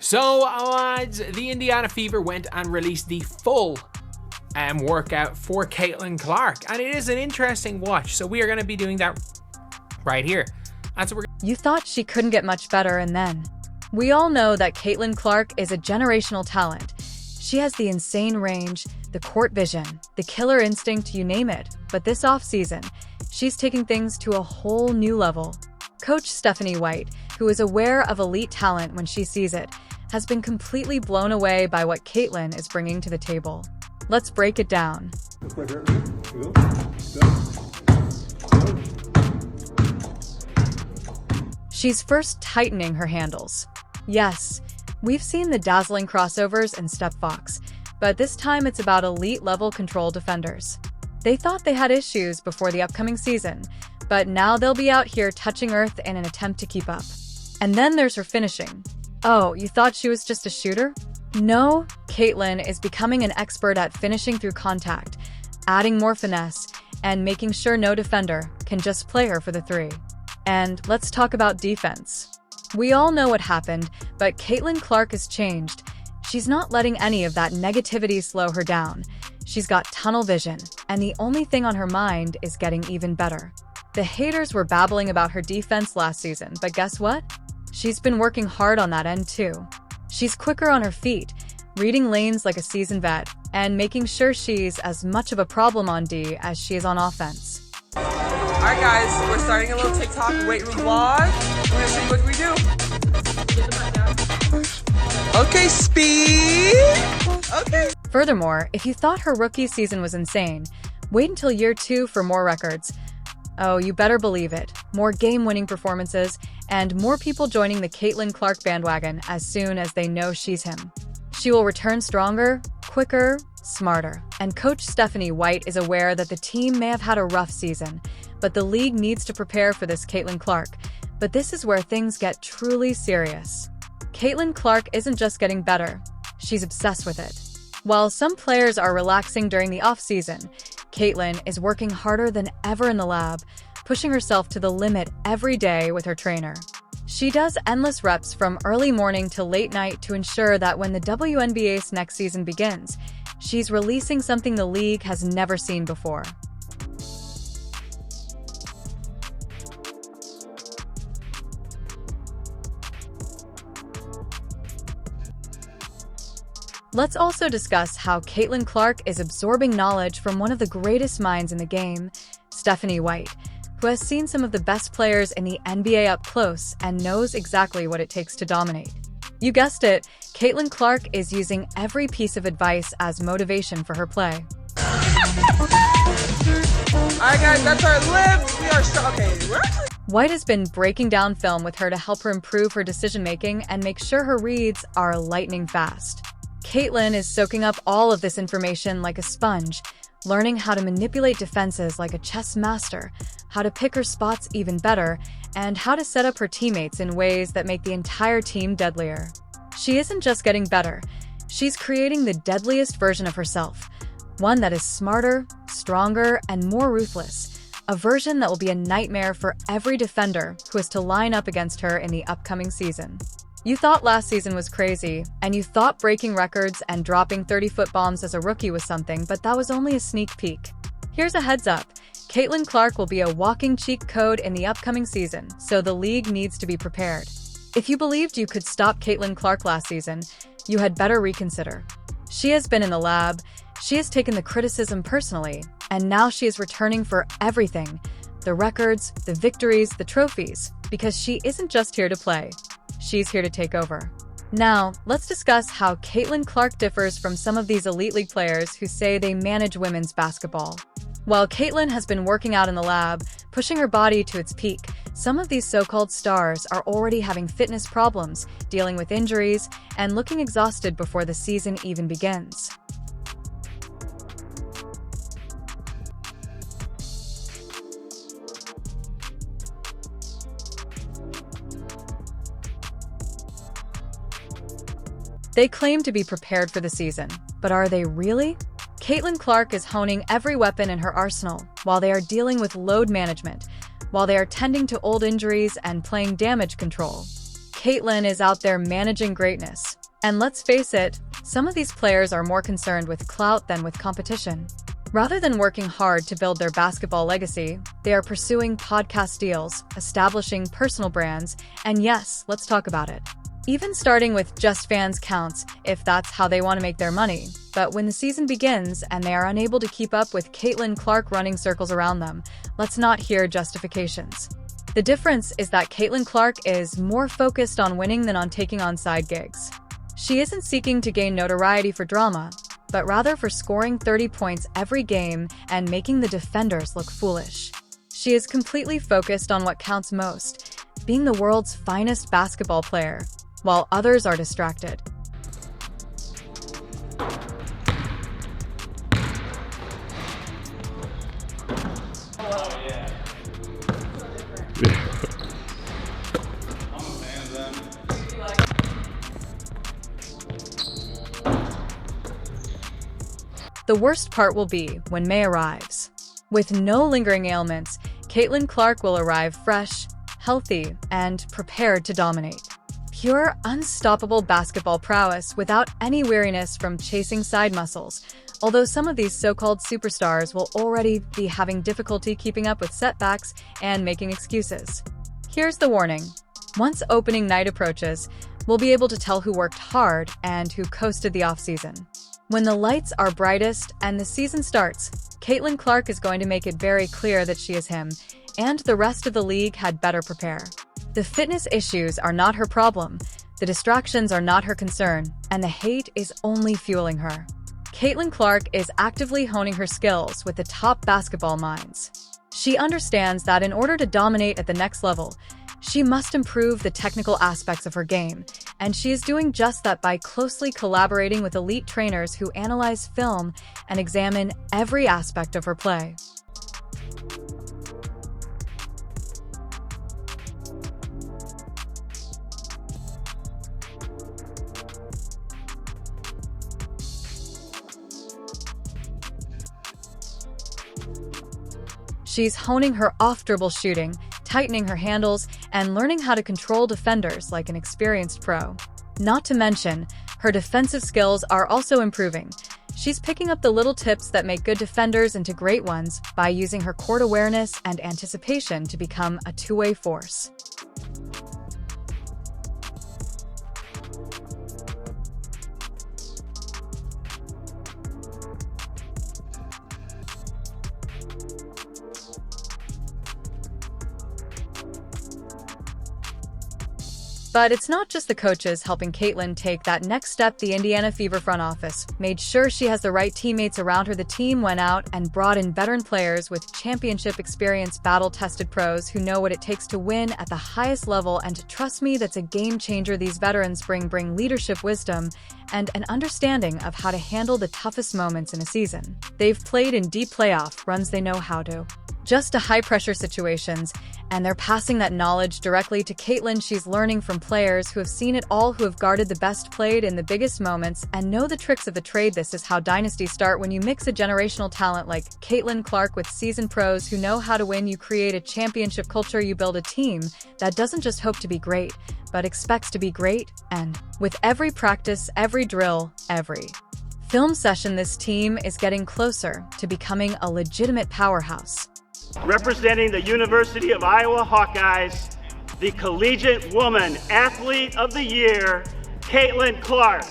So, lads, the Indiana Fever went and released the full workout for Caitlin Clark, and it is an interesting watch. So we are going to be doing that right here. That's what we're. You thought she couldn't get much better, and then we all know that Caitlin Clark is a generational talent. She has the insane range, the court vision, the killer instinct, you name it. But this offseason, she's taking things to a whole new level. Coach Stephanie White, who is aware of elite talent when she sees it, has been completely blown away by what Caitlin is bringing to the table. Let's break it down. She's first tightening her handles. Yes, we've seen the dazzling crossovers and step fox, but this time it's about elite-level control defenders. They thought they had issues before the upcoming season, but now they'll be out here touching earth in an attempt to keep up. And then there's her finishing. Oh, you thought she was just a shooter? No, Caitlin is becoming an expert at finishing through contact, adding more finesse, and making sure no defender can just play her for the three. And let's talk about defense. We all know what happened, but Caitlin Clark has changed. She's not letting any of that negativity slow her down. She's got tunnel vision, and the only thing on her mind is getting even better. The haters were babbling about her defense last season, but guess what? She's been working hard on that end too. She's quicker on her feet, reading lanes like a seasoned vet, and making sure she's as much of a problem on D as she is on offense. Alright guys, we're starting a little TikTok weight room vlog. We're gonna see what we do. Okay, speed! Okay. Furthermore, if you thought her rookie season was insane, wait until year 2 for more records. Oh, you better believe it. More game-winning performances, and more people joining the Caitlin Clark bandwagon as soon as they know she's him. She will return stronger, quicker, smarter. And Coach Stephanie White is aware that the team may have had a rough season, but the league needs to prepare for this Caitlin Clark. But this is where things get truly serious. Caitlin Clark isn't just getting better, she's obsessed with it. While some players are relaxing during the off-season, Caitlin is working harder than ever in the lab, pushing herself to the limit every day with her trainer. She does endless reps from early morning to late night to ensure that when the WNBA's next season begins, she's releasing something the league has never seen before. Let's also discuss how Caitlin Clark is absorbing knowledge from one of the greatest minds in the game, Stephanie White, who has seen some of the best players in the NBA up close and knows exactly what it takes to dominate. You guessed it, Caitlin Clark is using every piece of advice as motivation for her play. Alright guys, that's our lift. We are strong. Okay, we're actually. White has been breaking down film with her to help her improve her decision-making and make sure her reads are lightning fast. Caitlin is soaking up all of this information like a sponge, learning how to manipulate defenses like a chess master, how to pick her spots even better, and how to set up her teammates in ways that make the entire team deadlier. She isn't just getting better, she's creating the deadliest version of herself, one that is smarter, stronger, and more ruthless, a version that will be a nightmare for every defender who is to line up against her in the upcoming season. You thought last season was crazy, and you thought breaking records and dropping 30-foot bombs as a rookie was something, but that was only a sneak peek. Here's a heads up. Caitlin Clark will be a walking cheat code in the upcoming season, so the league needs to be prepared. If you believed you could stop Caitlin Clark last season, you had better reconsider. She has been in the lab, she has taken the criticism personally, and now she is returning for everything. The records, the victories, the trophies, because she isn't just here to play. She's here to take over. Now, let's discuss how Caitlin Clark differs from some of these elite league players who say they manage women's basketball. While Caitlin has been working out in the lab, pushing her body to its peak, some of these so-called stars are already having fitness problems, dealing with injuries, and looking exhausted before the season even begins. They claim to be prepared for the season, but are they really? Caitlin Clark is honing every weapon in her arsenal while they are dealing with load management, while they are tending to old injuries and playing damage control. Caitlin is out there managing greatness. And let's face it, some of these players are more concerned with clout than with competition. Rather than working hard to build their basketball legacy, they are pursuing podcast deals, establishing personal brands, and yes, let's talk about it. Even starting with just fans counts if that's how they want to make their money. But when the season begins and they are unable to keep up with Caitlin Clark running circles around them, let's not hear justifications. The difference is that Caitlin Clark is more focused on winning than on taking on side gigs. She isn't seeking to gain notoriety for drama, but rather for scoring 30 points every game and making the defenders look foolish. She is completely focused on what counts most, being the world's finest basketball player, while others are distracted. The worst part will be when May arrives. With no lingering ailments, Caitlin Clark will arrive fresh, healthy, and prepared to dominate. Pure, unstoppable basketball prowess without any weariness from chasing side muscles, although some of these so-called superstars will already be having difficulty keeping up with setbacks and making excuses. Here's the warning. Once opening night approaches, we'll be able to tell who worked hard and who coasted the offseason. When the lights are brightest and the season starts, Caitlin Clark is going to make it very clear that she is him, and the rest of the league had better prepare. The fitness issues are not her problem, the distractions are not her concern, and the hate is only fueling her. Caitlin Clark is actively honing her skills with the top basketball minds. She understands that in order to dominate at the next level, she must improve the technical aspects of her game, and she is doing just that by closely collaborating with elite trainers who analyze film and examine every aspect of her play. She's honing her off-dribble shooting, tightening her handles, and learning how to control defenders like an experienced pro. Not to mention, her defensive skills are also improving. She's picking up the little tips that make good defenders into great ones by using her court awareness and anticipation to become a two-way force. But it's not just the coaches helping Caitlin take that next step. The Indiana Fever front office made sure she has the right teammates around her. The team went out and brought in veteran players with championship experience, battle-tested pros who know what it takes to win at the highest level, and trust me, that's a game changer. These veterans bring leadership wisdom and an understanding of how to handle the toughest moments in a season. They've played in deep playoff runs, they know how to adjust to high-pressure situations, and they're passing that knowledge directly to Caitlin. She's learning from players who have seen it all, who have guarded the best, played in the biggest moments, and know the tricks of the trade. This is how dynasties start. When you mix a generational talent like Caitlin Clark with seasoned pros who know how to win, you create a championship culture. You build a team that doesn't just hope to be great, but expects to be great, and with every practice, every drill, every film session, this team is getting closer to becoming a legitimate powerhouse. Representing the University of Iowa Hawkeyes, the Collegiate Woman Athlete of the Year, Caitlin Clark.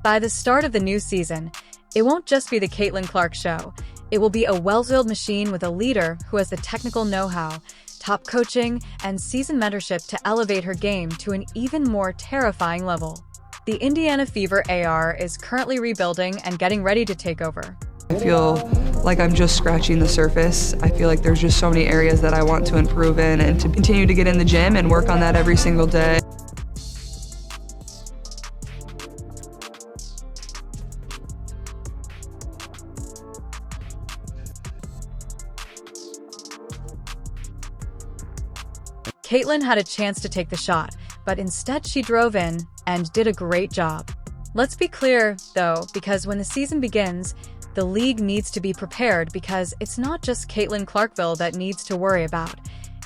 By the start of the new season, it won't just be the Caitlin Clark show. It will be a well-oiled machine with a leader who has the technical know-how, top coaching, and seasoned mentorship to elevate her game to an even more terrifying level. The Indiana Fever AR is currently rebuilding and getting ready to take over. I feel like I'm just scratching the surface. I feel like there's just so many areas that I want to improve in and to continue to get in the gym and work on that every single day. Caitlin had a chance to take the shot, but instead she drove in and did a great job. Let's be clear, though, because when the season begins, the league needs to be prepared because it's not just Caitlin Clarkville that needs to worry about.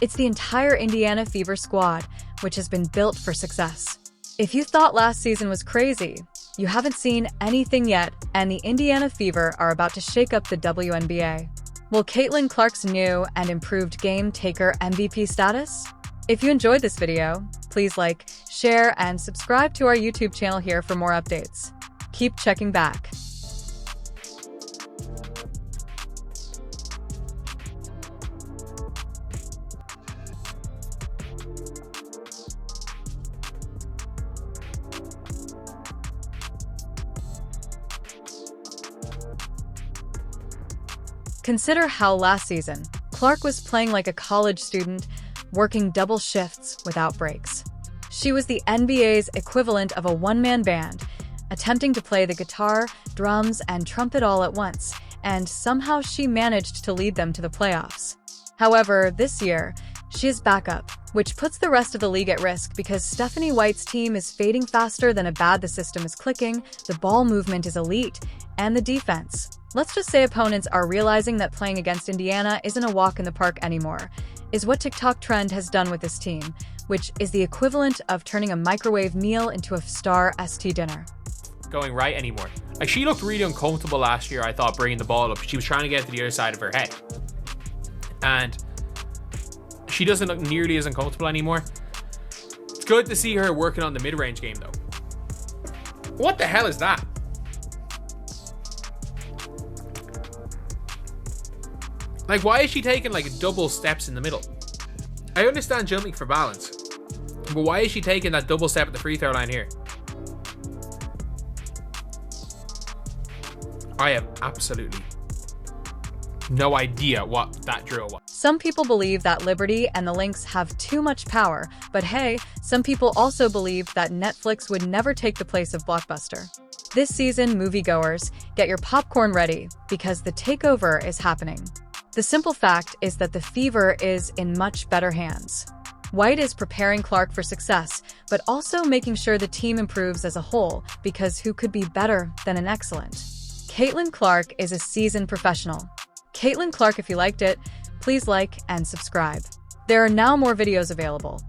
It's the entire Indiana Fever squad, which has been built for success. If you thought last season was crazy, you haven't seen anything yet, and the Indiana Fever are about to shake up the WNBA. Will Caitlin Clark's new and improved game take her MVP status? If you enjoyed this video, please like, share, and subscribe to our YouTube channel here for more updates. Keep checking back. Consider how last season, Clark was playing like a college student, working double shifts without breaks. She was the NBA's equivalent of a one-man band, attempting to play the guitar, drums, and trumpet all at once, and somehow she managed to lead them to the playoffs. However, this year, she is back up, which puts the rest of the league at risk because Stephanie White's team is fading faster than a bad, the system is clicking, the ball movement is elite, and the defense. Let's just say opponents are realizing that playing against Indiana isn't a walk in the park anymore, is what TikTok trend has done with this team, which is the equivalent of turning a microwave meal into a star ST dinner. Going right anymore. Like, she looked really uncomfortable last year, I thought, bringing the ball up. She was trying to get to the other side of her head. And she doesn't look nearly as uncomfortable anymore. It's good to see her working on the mid-range game, though. What the hell is that? Like, why is she taking like double steps in the middle? I understand jumping for balance, but why is she taking that double step at the free throw line here? I have absolutely no idea what that drill was. Some people believe that Liberty and the Lynx have too much power, but hey, some people also believe that Netflix would never take the place of Blockbuster. This season, moviegoers, get your popcorn ready because the takeover is happening. The simple fact is that the Fever is in much better hands. White is preparing Clark for success, but also making sure the team improves as a whole, because who could be better than an excellent? Caitlin Clark is a seasoned professional. Caitlin Clark, if you liked it, please like and subscribe. There are now more videos available.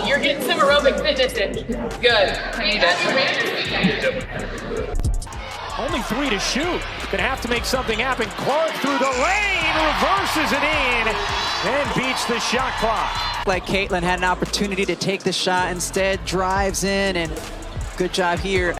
You're getting some aerobic fitness in. Good. I need it. Only 3 to shoot. Gonna have to make something happen. Clark through the lane, reverses it in, and beats the shot clock. Like Caitlin had an opportunity to take the shot, instead drives in, and good job here.